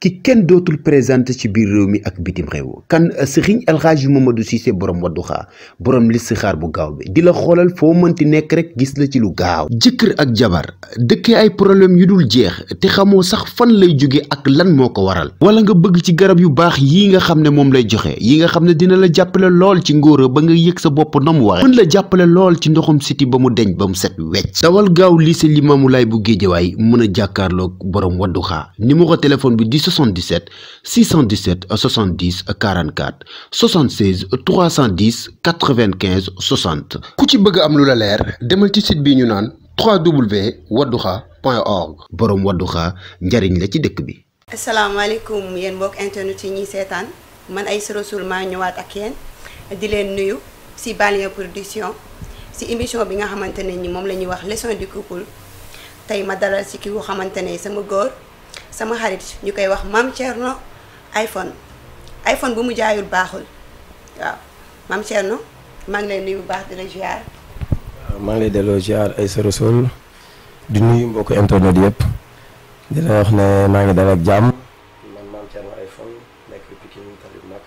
ki kenn dootul présenté ci biir réew mi ak bitim réew kan Serigne El Hadji Mamadou Cissé borom Wadduha borom listixaar bu gaaw bi di la xoolal foo mënti nekk rek gis la ci lu gaaw jëkkër ak jabar dëkkee ay problème yu dul jeex te xamoo sax fan lay jóge ak lan moo ko waral wala nga bëgg ci garab yu baax yii nga xam ne moom lay joxe yi nga xam ne dina la jàppale lool ci ngóora ba nga yëg sa bopp na mu waxe mën la jàppale lool ci ndoxum siti ba mu deñ ba mu set wecc dawal gaaw lycée Limamoulaye bu Géejawaay mën a jàkkaarloog borom Wadduha numéro téléphone bi di 77 617 70 44 76 310 95 60 ku ci bëgg am lu la leer demal ci site bi ñu naan www.wadduha.org borom Wadduha njariñ la ci dëkk bi. asalaamaaleykum yéen mbokk internet yi ñuy seetaan man Aïssa Rassoul maa ñëwaat ak yéen di leen nuyu si Banlieue Production si émission bi nga xamante ne ni moom la ñuy wax leçon du couple tey ma dalal si ki nga xamante ne sama góor. sama xarit ñu koy wax Mame Thierno iPhone bu mu jaayul baaxul waaw Mame Thierno maa ngi lay nuyu bu baax di la ziar. waaw maa ngi lay delloo ziar Aïssa Rassoul di nuyu mbokku internet yëpp di la wax ne maa ngi dal ak jàmm. man Mame Thierno iPhone nekk Pikine Tali bu mag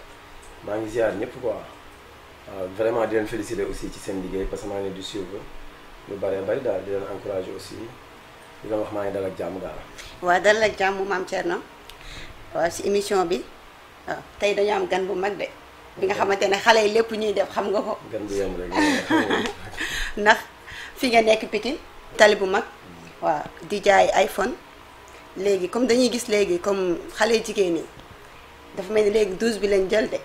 maa ngi ziar ñëpp quoi waaw vraiment di leen féliciter aussi ci seen liggéey parce que maa ngi leen di suivre lu bëree bëri daal di leen encourager aussi di leen wax maa ngi dal ak jàmm daal. waaw dalal ak jàmm Mame Thierno waaw si émission bi waaw tey dañu am gan bu mag de bi nga xamante ne xale yi lépp ñuy def xam nga ko. gan bu yem rek ndax fi nga nekk Pikine Tali bu mag waaw di jaay iPhone léegi comme dañuy gis léegi comme xale jigéen ñi dafa mel ni léegi 12 bi lañ jël de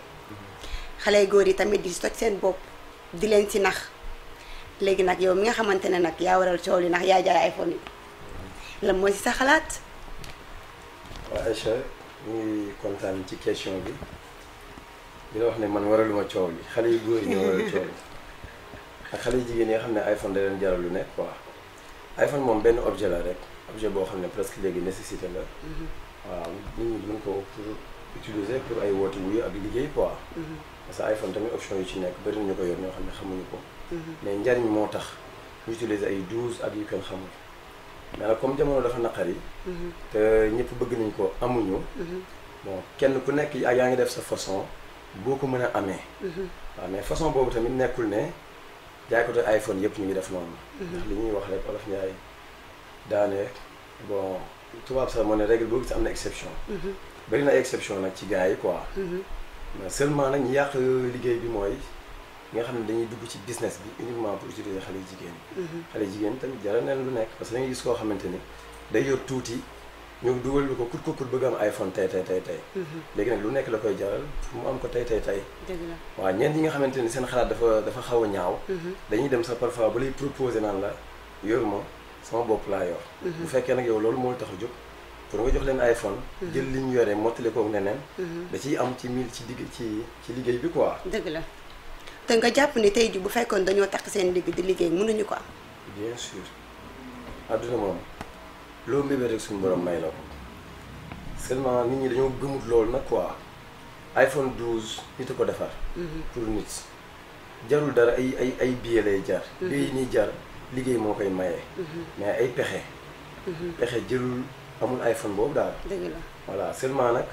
xale góor yi tamit di toj seen bopp di leen si nax léegi nag yow mi nga xamante ne nag yaa waral coow li ndax yaa jaay iPhone yi lan mooy si sa xalaat. waaw Aïcha ñu ngi kontaan ci question bi di la wax ne man waraluma coow li xale yu góor yi ñoo waral coow li ak xale yu jigéen yi nga xam ne iPhone da leen jaral lu nekk quoi iPhone moom benn objet la rek objet boo xam ne presque léegi nécessité la waaw nit ñi mën ko pour utiliser pour ay woote wuyu ak liggéey quoi parce que iPhone tamit option yu ci nekk bëri nañu ko yor ñoo xam ne xamuñu ko mais njariñ moo tax ñu utiliser ay 12 ak yu kenn xamul mais nag comme jamono dafa naqari te ñëpp bëgg nañ ko amuñu bon kenn ku nekk yaa ngi def sa façon boo ko mën a amee waaw mais façon boobu tamit nekkul ne jaaykatu iPhone yëpp ñu ngi def noonu ndax li ñuy wax rek Wolof Njaay daane bon tubaab sax moo ne règle boo gis am na exception bari na ay exception nag ci gars yi quoi mais seulement nag ñu yàq liggéey bi mooy nga xam ne dañuy dugg ci business bi uniquement pour utiliser xale jigéen xale jigéen tamit jaral neen lu nekk parce que da ngay gis koo xamante ni day yor tuuti ñëw dugal lu ko kut bëgg am iPhone tey léegi nag lu nekk la koy jaral pour mu am ko tey waaw ñeent yi nga xamante ni seen xalaat dafa xaw a ñaaw dañuy dem sax parfois ba lay proposer naan la yoruma sama bopp laa yor bu fekkee nag yow loolu moo tax a jóg pour nga jox leen iPhone jël li ñu yoree mottali koog neneen da ciy am ci ci liggéey bi quoi. dëgg la te nga jàpp ni tey ji bu fekkoon dañoo takk seen digg di liggéey mënuñu ko am. bien sûr adduna moom loo mbébé rek suñu borom may la ko seulement nit ñi dañoo gëmut loolu nag quoi iPhone 12 nit a ko defar. pour nit jarul dara ay billet lay jar. billet yi nii jar liggéey moo koy maye. mais ay pexe. pexe jëlul amul iPhone boobu daal. dëgg la voilà seulement nag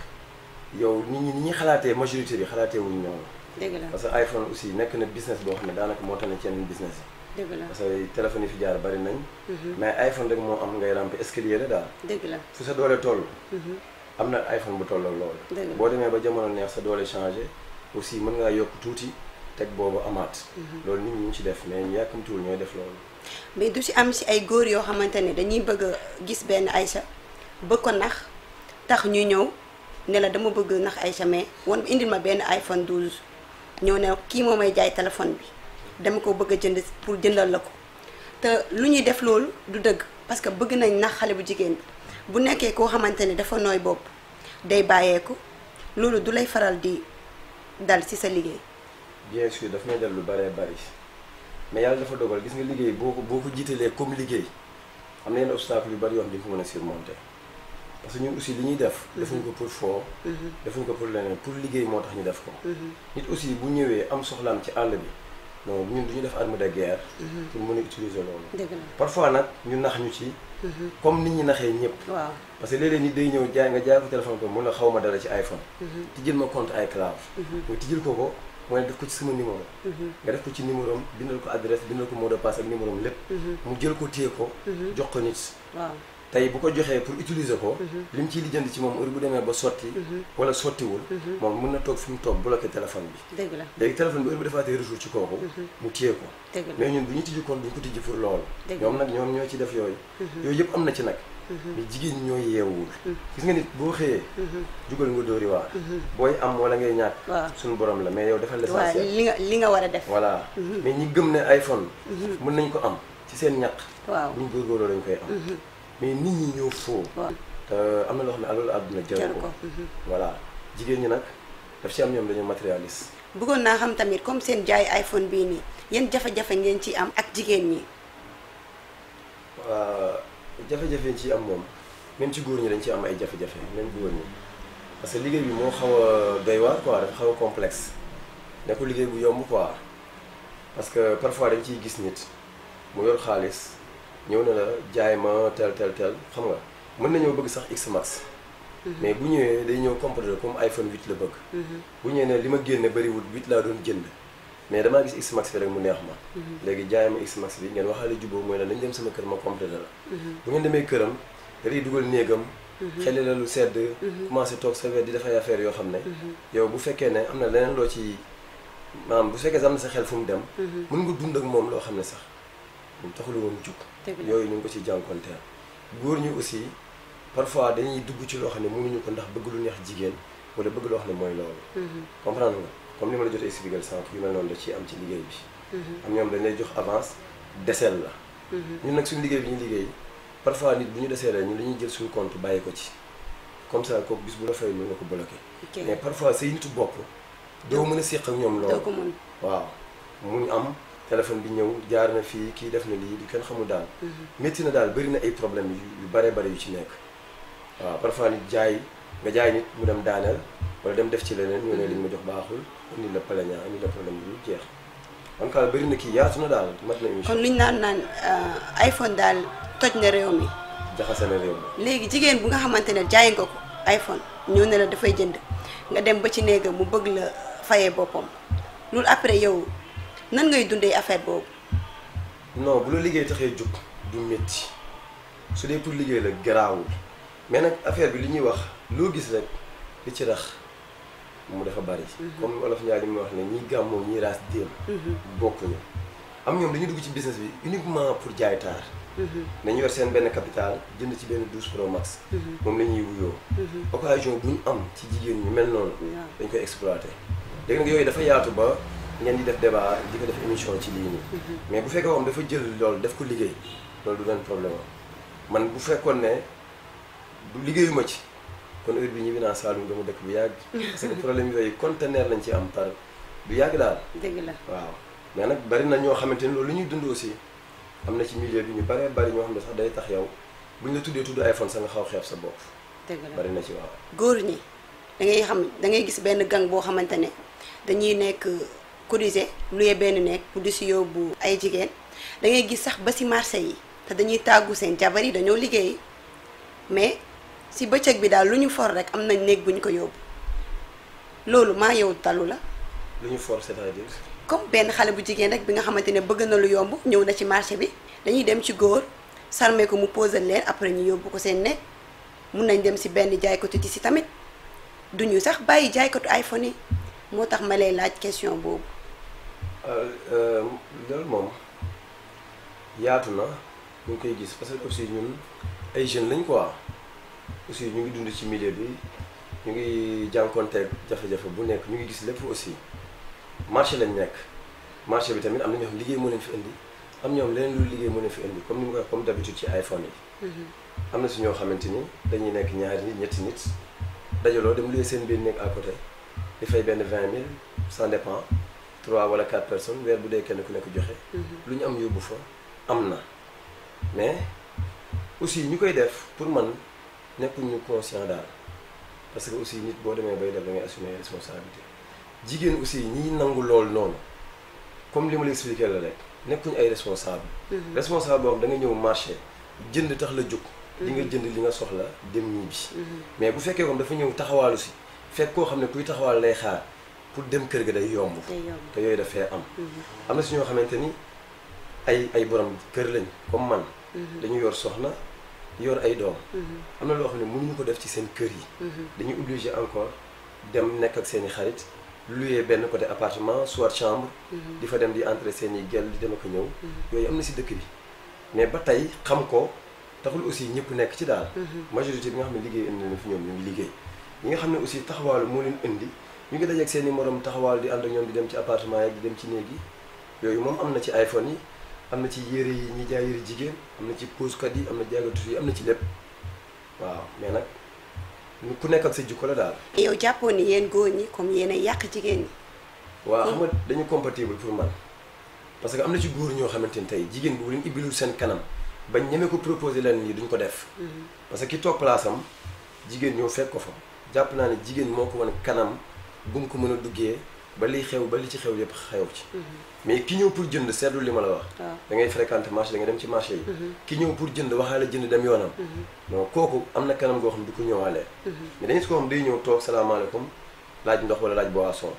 yow nit ñi xalaatee majorité bi xalaatee wuñu noonu. dëgg la parce que iPhone aussi nekk na business boo xam ne daanaka moo tax ne ci yeneen business yi. dëgg la parce que téléphone yi fi jaar bari nañ. mais iPhone rek moo am ngay ramper escalier la daal. dëgg la fu sa doole toll. am na iPhone bu toll ak loolu. boo demee ba jamono neex sa doole changé aussi mën ngaa yokk tuuti teg boobu amaat. loolu nit ñi ñu ci def mais ñu yàkkamtuwul ñooy def loolu. mais du si am si ay góor yoo xamante ne dañuy bëgg a gis benn Aïcha bëgg ko nax tax ñu ñëw ne la dama bëgg nax Aïcha mais wan indil ma benn iPhone 12. ñëw ne kii moo may jaay téléphone bi dama ko bëgg a jënd pour jëndal la ko te lu ñuy def loolu du dëgg parce que bëgg nañ nax xale bu jigéen bi bu nekkee koo xamante ne dafa nooy bopp day bàyyeeku loolu du lay faral di dal ci sa liggéey. bien sûr daf may dal lu bëree bëri mais yàlla dafa dogal gis nga liggéey boo ko jiitalee comme liggéey am na yenn obstacle yu bëri yoo xam di nga ko mën a surmonter parce que ñun aussi li ñuy def defuñu ko pour foo defuñu ko pour leneen pour liggéey moo tax ñu def ko nit aussi bu ñëwee am soxlaam ci àll bi non ñun du ñu def arme de guerre pour mën a utiliser loolu parfois nag ñu nax ñu ci comme nit ñi naxee ñëpp. waaw parce que léeg-léeg nit day ñëw jaay nga jaay ko téléphone ko mun la xaw ma dara ci iPhone. tijjil ma compte iCloud. nga tijjil ko mooy def ko ci sama numéro. nga def ko ci numéro am bindal ko adresse bindal ko mot de passe ak numéro am lépp. mu jël ko téye ko. jox ko nit. waaw tey bu ko joxee pour utiliser ko. lim ciy lijjanti ci moom heure bu demee ba sotti. wala sottiwul. moom mën na toog fi mu toog bloqué téléphone bi. dëgg la léegi téléphone bi heure bu defaatee retour ci kooku. mu téye ko. dëgg la mais ñun bu ñu tijji compte duñ ko tijji pour loolu. dëgg la ñoom nag ñoom ñoo ci def yooyu. yooyu yëpp am na ci nag. mais jigéen ñi ñoo yeewul. gis nga nit boo xëyee. jugal nga dóori waar. booy am wala ngay ñàkk. waaw suñu borom la mais yow defal waaw l'essentiel. li nga war a def. voilà mais ñi gëm ne iPhone. mën nañ ko am ci seen ñàkk. waaw ñu góorgóorloo dañ koy am. mais nit ñi ñoo foo. waaw te am na loo xam ne loolu àdduna jaru ko. voilà jigéen ñi nag daf ci am ñoom dañoo matérialiste. bëggoon naa xam tamit comme seen jaay iPhone bii nii yan jafe-jafe ngeen ci am ak jigéen ñi. jafe-jafe yi ci am moom même ci góor ñi dañ ci am ay jafe-jafe même góor ñi parce que liggéey bi moo xaw a doy waar quoi dafa xaw a complexe nekkul liggéey bu yomb quoi parce que parfois dañ ciy gis nit mu yor xaalis ñëw na la jaay ma tel xam nga mën nañoo bëgg sax X Max. mais bu ñëwee day ñëw comporter comme iPhone 8 la bëgg. bu ñëwee ne li ma génne bëriwul 8 laa doon jënd mais damaa gis X Max bi rek mu neex ma. léegi jaay ma X Max bi ngeen waxaale jubóo mooy la nañ dem sama kër ma complété la. bu ngeen demee këram day dugal néegam. xel la lu sedd. commencé toog sa wet di def ay affaire yoo xam ne. yow bu fekkee ne am na leneen loo ci maanaam bu fekkee am na sa xel fu mu dem. mën nga dund ak moom loo xam ne sax mu taxul woon jug. yooyu ñu ngi ko ci jànkonteel. góor ñi aussi parfois dañuy dugg ci loo xam ne mënuñu ko ndax bëgg lu neex jigéen wala bëgg loo xam ne mooy loolu. comprendre nga comme ni ma la jotee expliqué sànq yu mel noonu da ciy am ci liggéey bi. am ñoom dañ lay jox avance deseel la. ñun nag suñu liggéey bi ñu liggéey parfois nit bu ñu deseelee ñun dañuy jël suñu compte bàyyi ko ci comme ça kooku bis bu la fay mën nga ko bloqué. mais parfois say nitu bopp doo mën a séq ak ñoom loolu. waaw mu am téléphone bi ñëw jaar na fii kii def na lii di kenn xamul daal. métti na daal bëri na ay problème yu bare bare yu ci nekk. waaw parfois nit nga jaay nit mu dem daaneel wala dem def ci leneen ñu ne li ma jox baaxul indi la plaignant indi la problème bi ñu jeex en tout cas bëri na kii yaatu na daal mat na émission. kon liñ naan iPhone daal toj na réew mi. jaxase na réew mi. léegi jigéen bu nga xamante ne jaay nga ko iPhone ñëw ne la dafay jënd nga dem ba ci néegam mu bëgg la fayee boppam loolu après yow nan ngay dundee affaire boobu. non bu la liggéey taxee jóg du métti su dee pour liggéey la garaawul mais nag affaire bi li ñuy wax loo gis rek li ci rax mu dafa bari. comme Wolof Njaay li muy wax ne ñiy gàmmoo ñiy raas déem. bokkuñu am ñoom dañuy dugg ci business bi uniquement pour jaay taar. nañu yor seen benn capital jënd ci benn 12 Pro Max. moom la ñuy wuyoo. occasion bu ñu am ci jigéen ñi mel noonu. dañ koy exploité. léegi nag yooyu dafa yaatu ba ngeen di def débat di ko def émission ci lii nii. mais bu fekkee moom dafa jël loolu def ko liggéey loolu du benn problème man bu fekkoon ne du liggéeyuma ci kon heure bi ñibbi naa Saalum dama dëkk bu yàgg. parce que problème yooyu conteneur lañ ci am par du yàgg daal. dëgg la waaw mais nag bari na ñoo xamante ni loolu li ñuy dund aussi am na ci milieu bi ñu baree bari ñoo xam ne sax day tax yow buñ la tuddee tudd iPhone sax nga xaw xeeb sa bopp. dëgg la bari na ci waaw. góor ñi da ngay gis benn gang boo xamante ne dañuy nekk cotiser luyee benn nekk pour di si yóbbu ay jigéen da ngay gis sax ba si marché yi te dañuy tàggu seen jabar yi dañoo liggéey mais si bëccëg bi daal lu ñu for rek am nañ néeg bu ñu ko yóbbu loolu maa yow talu la. lu ñu for c'est-à-dire. comme benn xale bu jigéen rek bi nga xamante ne bëgg na lu yomb ñëw na ci marché bi dañuy dem ci góor sarme ko mu posal leen après ñu yóbbu ko seen nekk mun nañ dem si benn jaaykatu ci si tamit duñu sax bàyyi jaaykatu iPhone yi moo tax ma lay laaj question boobu. loolu moom yaatu na ñu ngi koy gis parce que aussi ñun ay jeunes lañ quoi aussi ñu ngi dund ci milieu bi ñu ngi jànkonteeg jafe-jafe bu nekk ñu ngi gis lépp aussi marché lañ nekk marché bi tamit am na ñoo xam liggéey moo leen fi indi am ñoom leneen lu liggéey moo leen fi indi comme ni mu ko wax comme d'habitude ci iPhone yi. am na si ñoo xamante ni dañuy nekk ñaari nit ñetti nit dajaloo dem luy seen benn nekk à côté di fay benn 20 000 ça dépend 3 wala 4 personnes weer bu dee kenn ku nekk joxe. lu ñu am yóbbu fa am na mais aussi ñu koy def pour man nekkuñu conscient daal parce que aussi nit boo demee bay def da ngay assumer responsabilité jigéen aussi ñiy nangu lool noonu comme li ma la expliqué la rek nekkuñu ay responsable. responsable boobu da nga ñëw marché jënd tax la jóg di nga jënd li nga soxla dem ñii bi mais bu fekkee comme dafa ñëw taxawaalu si fekk koo xam ne kuy taxawaalu lay xaar pour dem kër ga day yomb te yooyu dafay am na si ñoo xamante ni ay borom kër lañ comme man dañu yor soxna yor ay doom am na loo xam ne mënuñu ko def ci seen kër yi dañuy obligé encore dem nekk ak seen i xarit louer benn côté appartement soit chambre di fa dem di entrer seen i gel di dem ak ñëw yooyu am na si dëkk bi mais ba tey xam ko taxul aussi ñëpp nekk ci daal majorité bi nga xam ne liggéey indi na fi ñoom ñu ngi liggéey ñi nga xam ne aussi taxawaalu moo leen indi ñu ngi dajeeg seen i morom taxawaalu di ànd ak ñoom di dem ci appartement yi di dem ci néeg yi yooyu moom am na ci iPhone yi am na ci yére yi ñi jaay yére jigéen am na ci pouskat yi am na jaagatu yi am na ci lépp waaw mais nag ku nekk ak sa jikko la daal. yow jàppoo ni yéen góor ñi comme yéen a yàq jigéen ñi. waaw xam nga dañu compatible pour man parce que am na ci góor ñoo xamante ni tey jigéen bu leen ibbilul seen kanam bañ ñeme ko proposé leen nii duñ ko def. parce que ki toog place am jigéen ñoo fekk ko fa jàpp naa ne jigéen moo ko wan kanam bu mu ko mën a duggee ba liy xew ba li ci xew yëpp xew ci. mais ki ñëw pour jënd seetlu li ma la wax. da ngay fréquenter marché da nga dem ci marché yi. ki ñëw pour jënd waxaale jënd dem yoonam. non kooku am na kanam goo xam ne du ko ñëwaalee. mais dañu si ko xam day ñëw toog salaamaaleykum laaj ndox wala laaj boisson.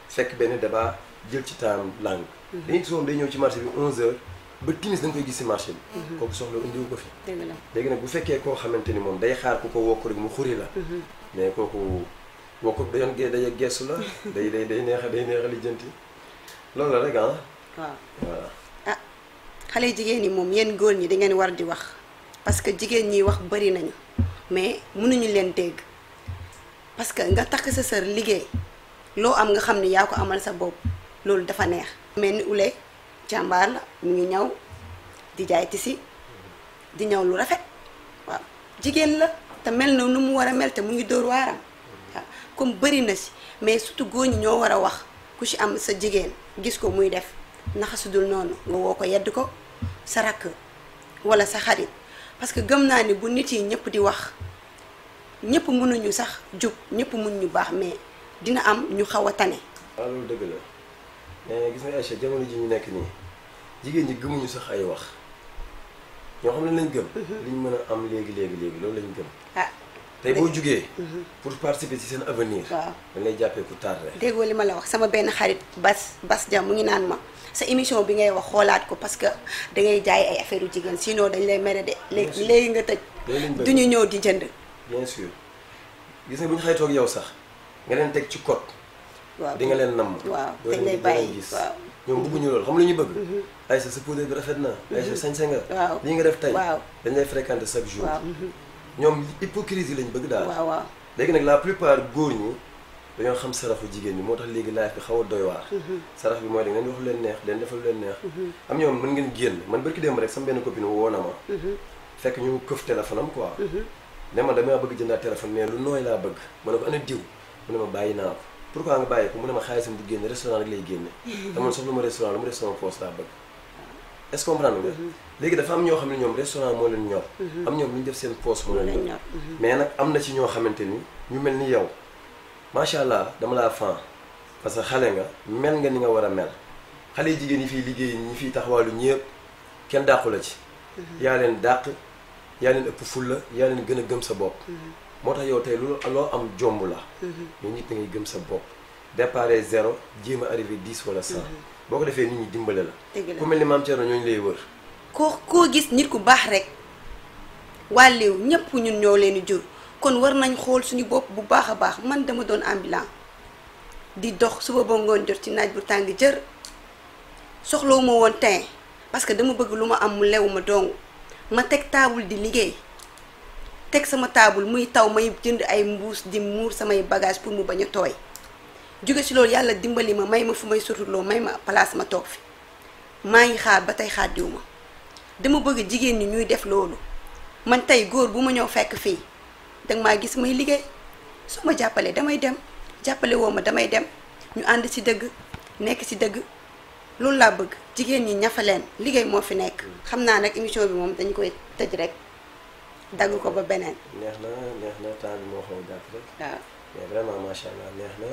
fekk benn débat jël ci temps langue. dañu si ko xam day ñëw ci marché bi 11h ba timis da nga koy gis si marché bi. kooku soxla indiwu ko fi. léegi nag bu fekkee koo xamante ni moom day xaar ku ko wokk rek mu xuri la. mais kooku wokk dayoon day geesu la. day neex a lijjanti. loolu la rek ah. waaw voilà. ah xale jigéen ñi moom yéen góor ñi da ngeen war di wax parce que jigéen ñi wax bari nañu mais mënuñu leen dégg parce que nga takk sa sër liggéey loo am nga xam ne yaa ko amal sa bopp loolu dafa neex. mel ni Ouleye jàmbaar la mu ngi ñaw di jaay tisi di ñaw lu rafet waaw jigéen la te mel na nu mu war a mel te mu ngi dóor waaram waaw comme bari na si mais surtout góor ñi ñoo war a wax. ku ci am sa jigéen gis ko muy def naka su dul noonu nga woo ko yedd ko sa rakk wala sa xarit parce que gëm naa ni bu nit yi ñëpp di wax ñëpp mënuñu sax jub ñëpp mënuñu baax mais dina am ñu xaw a tane. waaw loolu dëgg la mais gis nga Aïcha jamono ji ñu nekk nii jigéen ñi gëmuñu sax ay wax ñoo xam ne lañ gëm. liñ mën a am léegi loolu lañ gëm. ah tey boo jugee. pour participer ci seen avenir. waaw dañ lay jàppee ku tardé. déggoo li ma la wax sama benn xarit Bas Dia mu ngi naan ma sa émission bi ngay wax xoolaat ko parce que dangay jaay ay affaire yu jigéen sinon dañ lay mere de. léegi nga tëj. duñu ñëw di jënd. bien sûr gis nga bu ñu xëy toog yow sax nga leen teg ci code. waaw di nga leen namm. waaw dañ lay bàyyi gis waaw. ñoom bëgguñu loolu xam lu ñu bëgg. Aïcha sa poudre bi rafet na. Aïcha sañse nga. waaw lii nga def tey. waaw dañ lay fréquenter chaque jour. waaw. ñoom hypocrisie lañ bëgg daal. waaw. léegi nag la plupart góor ñi dañoo xam saraxu jigéen ñi moo tax léegi life bi xaw a doy waar. sarax bi mooy da ngeen wax lu leen neex leen defal lu leen neex. am ñoom mën ngeen génn man barki démb rek sama benn copine woo na ma. fekk ñu këf téléphone am quoi. ne ma dama bëgg jëndaat téléphone mais lu nooy laa bëgg ma ne ko ana diw mu ne ma bàyyi naa ko pourquoi nga bàyyi ko mu ne ma xaalisam du génne restaurant rek lay génne. te man soxla ma restaurant lu mu def sama poche laa bëgg. est-ce que comprendre nga. léegi dafa am ñoo xam ne ñoom restaurant moo leen ñor. am ñoom lu ñu def seen poche moo leen ñor. mais nag am na ci ñoo xamante ni ñu mel ni yow macha allah dama laa fan parce que xale nga mel nga ni nga war a mel xale yi jigéen ñi fiy liggéey ñi fiy taxawaalu ñëpp kenn dàqu la ci. yaa leen dàq yaa leen ëpp fulla yaa leen gën a gëm sa bopp. moo tax yow tey loo am jomb la. mais nit da ngay gëm sa bopp départ 0 jéem a arrivé 10 wala 100. boo ko defee nit ñi dimbale la. ku mel ni maam Thierno ñooñu lay wër. koo gis nit ku baax rek wàlliw ñëpp ñun ñoo leen di jur kon war nañ xool suñu bopp bu baax a baax man dama doon ambulant di dox suba ba ngoon jot ci naaj bu tàng jër soxlawu ma woon teint parce que dama bëgg lu ma am mu lew ma dong ma teg taabul di liggéey teg sama taabul muy taw may jënd ay mbuus di muur samay bagage pour mu bañ a tooy jóge ci loolu yàlla dimbali ma may ma fu may suturloo may ma place ma toog fi maa ngi xaar ba tey xaadiw ma dama bëgg jigéen ñi ñuy def loolu man tey góor bu ma ñëw fekk fii danga maa gis may liggéey su ma jàppalee damay dem jàppale woo ma damay dem ñu ànd ci dëgg nekk ci dëgg loolu laa bëgg jigéen ñi ñafaleen liggéey moo fi nekk. xam naa nag émission bi moom dañu koy tëj rek dagg ko ba beneen. neex na temps bi moo xaw a gàtt rek. waaw mais vraiment macha allah neex na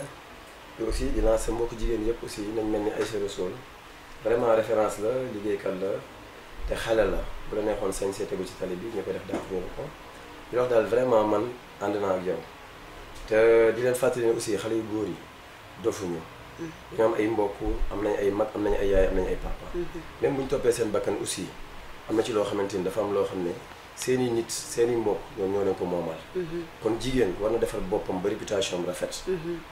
te aussi di lancer mbokk jigéen yëpp aussi nañ mel ni Aïcha Rassoul vraiment référence la liggéeykat la te xale la bu la neexoon sañ see tegu ci tali bi ñu koy def dàq ñu ko di wax daal vraiment man ànd naa ak yow te di leen fàttali ne aussi xale yu góor yi dofuñu dañoo am ay mbokk am nañ ay mag am nañu ay yaay am nañu ay papa même bu ñu toppee seen bakkan aussi am na ci loo xamante ni dafa am loo xam ne seeni nit seeni mbokk ñoom ñoo leen ko moomal kon jigéen war na defar boppam ba réputation bu rafet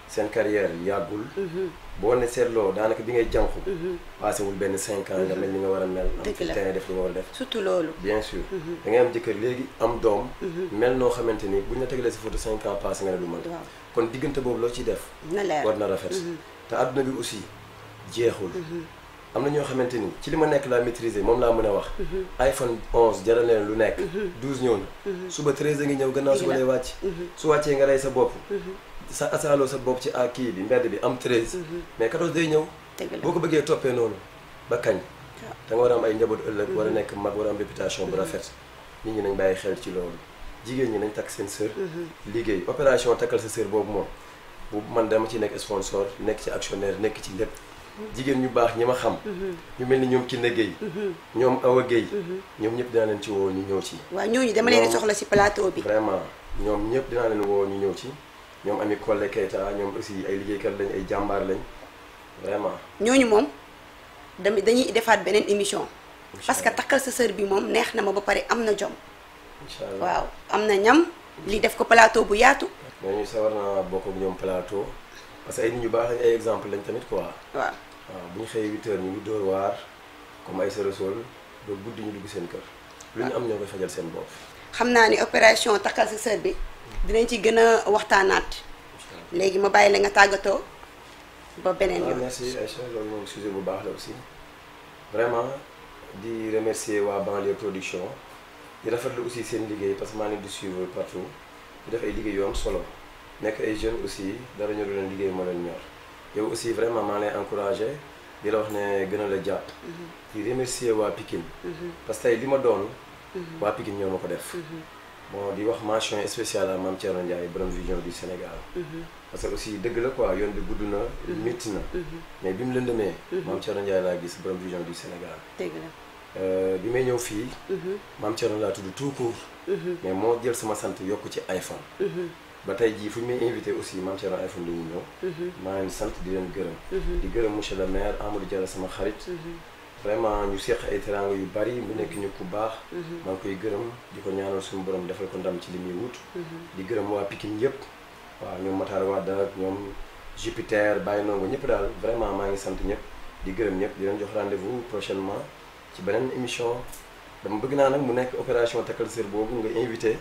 seen carrière yàggul boo ne seetloo daanaka bi ngay jànku passé wul benn 5 ans nga mel ni nga war a mel am fi tene def li nga war a def surtout loolu bien sûr da ngay am jëkkër léegi am doom mel noo xamante ni buñ la tegalee si photo 5 ans passé nga ne du mën kon diggante boobu loo ciy def war na rafet te àdduna bi aussi jeexul am na ñoo xamante ni ci li ma nekk laa maîtriser moom laa mën a wax iPhone 11 jaral leen lu nekk 12 ñëw na suba 13 a ngi ñëw gannaaw suba lay wàcc su wàccee nga rey sa bopp sa asaaloo sa bopp ci kii bi mbedd bi am 13 mais 14 day ñëw boo ko bëggee toppee noonu ba kañ da nga war a am ay njaboot ëllëg war a nekk mag war a am réputation bu rafet nit ñi nañ bàyyi xel ci loolu jigéen ñi nañ takk seen sër liggéey opération takkal sa sër boobu moom bu man dama ci nekk sponsor nekk ci actionnaire nekk ci lépp jigéen ñu baax ñi ma xam ñu mel ni ñoom Kiné Gueye ñoom Awa Gueye ñoom ñëpp dinaa leen ci woo ñu ñëw ci waaw ñooñu dama leen soxla ci plateau bi vraiment ñoom ñëpp dinaa leen woo ñu ñëw ci ñoom Ami Collé Keita ñoom aussi ay liggéeykat lañ ay jàmbaar lañ vraiment ñooñu moom dañuy defaat beneen émission parce que takkal sa sër bi moom neex na ma ba pare am na jom inchallah waaw am na ñam li def ko plateau bu yaatu ñooñu sawar naa bokk ak ñoom plateau parce que ay nit ñu baax lañ ay exemple lañ tamit quoi waaw bu ñu xëyee 8h ñu ngi dóor waar comme ay Sorosol ba guddi ñu dugg seen kër lu ñu am ñoo koy fajal seen bopp xam naa ni opération takkal sa sër bi dinañ ci gën a waxtaanaat léegi ma bàyyi la nga tàggatoo ba beneen yoon merci Aïcha loolu moom sujet bu baax la aussi vraiment di remercier waa Banlieue Production di rafetlu aussi seen liggéey parce que maa ngi di suivre partout di def ay liggéey yu am solo nekk ay jeunes aussi dara ñoru leen liggéey moo leen ñor yow aussi vraiment maa lay encouragé di la wax ne gën a la jàpp di remercier waa Pikine parce que tey li ma doon waa Pikine ñoo ma ko def bon di wax mention spéciale à Mame Thierno Ndiaye borom vision du Sénégal parce que aussi dëgg la quoi yoon bi gudd na métti na mais bi mu lëndëmee Mame Thierno Ndiaye laa gis borom vision du Sénégal dëgg la bi may ñëw fii Mame Thierno laa tudd tout court mais moo jël sama sant yokk ci iPhone ba tey jii fu ñu may invité aussi Mame Thierno iPhone dañuy ñëw maa leen sant di leen gërëm di gërëm monsieur le maire Amadou Diallo sama xarit vraiment ñu seq ay teranga yu bari mu nekk ñu ku baax maa ngi koy gërëm di ko ñaanal suñu borom defal ko ndam ci li muy wut di gërëm waa Pikine yëpp waaw ñoom Matar Wade ak ñoom Jupiter Baye Ndongo ñëpp daal vraiment maa ngi sant ñëpp di gërëm ñëpp di leen jox rendez-vous prochainement ci beneen émission dama bëgg naa nag mu nekk opération takkal sër boobu nga invité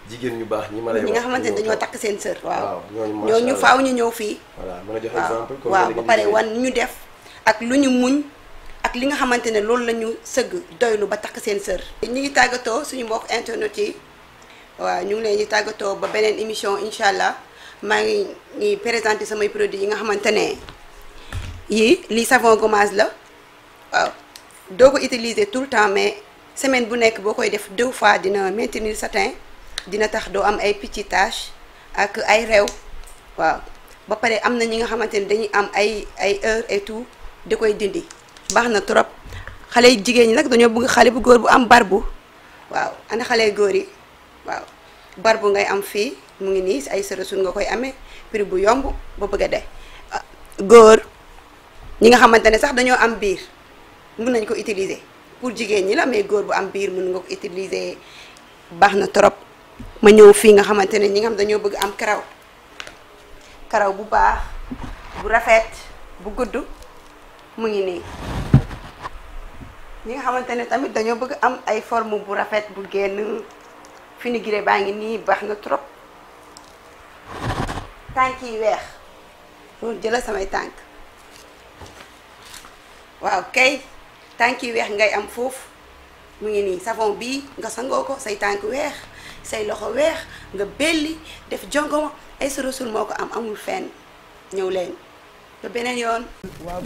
jigéen ñu baax ñi ma lay wax ñi nga xamante ne dañoo takk seen sër waaw ñooñu ñooñu faaw ñu ñëw fii voilà mën a jox exemple comme waaw ba pare wan ñu def ak lu ñu muñ ak li nga xamante ne loolu la ñu sëgg doylu ba takk seen sër ñu ngi tàggatoo suñu mbokk internet yi waaw ñu ngi leen di tàggatoo ba beneen émission incha allah maa ngi présenté samay produits yi nga xamante ne yii lii savon gommage la waaw doo ko utiliser tout le temps mais semaine bu nekk boo koy def 2 fois dina maintenir sa teint dina tax doo am ay petits taches ak ay rew waaw ba pare am na ñi nga xamante ne dañuy am ay heures et tout di koy dindi baax na trop xale yu jigéen ñi nag dañoo bëgg xale bu góor bu am barbu waaw ana xale góor yi waaw barbu ngay am fii mu ngi nii si ay Sorosol nga koy amee prix bu yomb ba bëgg a de góor ñi nga xamante ne sax dañoo am biir mun nañ ko utiliser pour jigéen ñi la mais góor bu am biir mun nga ko utiliser baax na trop ma ñëw fii nga xamante ne ñi nga xam dañoo bëgg am karaw bu baax bu rafet bu gudd mu ngi nii ñi nga xamante ne tamit dañoo bëgg am ay forme bu rafet bu génn finigré baa ngi nii baax na trop tànk yi weex loolu jëla samay tànk waaw kay tànk yi weex ngay am foofu mu ngi nii savon bii nga sangoo ko say tànk weex say loxo weex nga belli def jongoma ay Sorosol moo ko am amul fenn ñëw leen ba beneen yoon.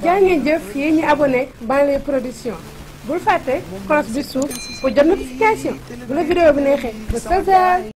jaa ngeen jëf yéen ñi abonné Banlieue Production bul fàtte cloche bi suuf pour jot notification bu la vidéo bi neexee ba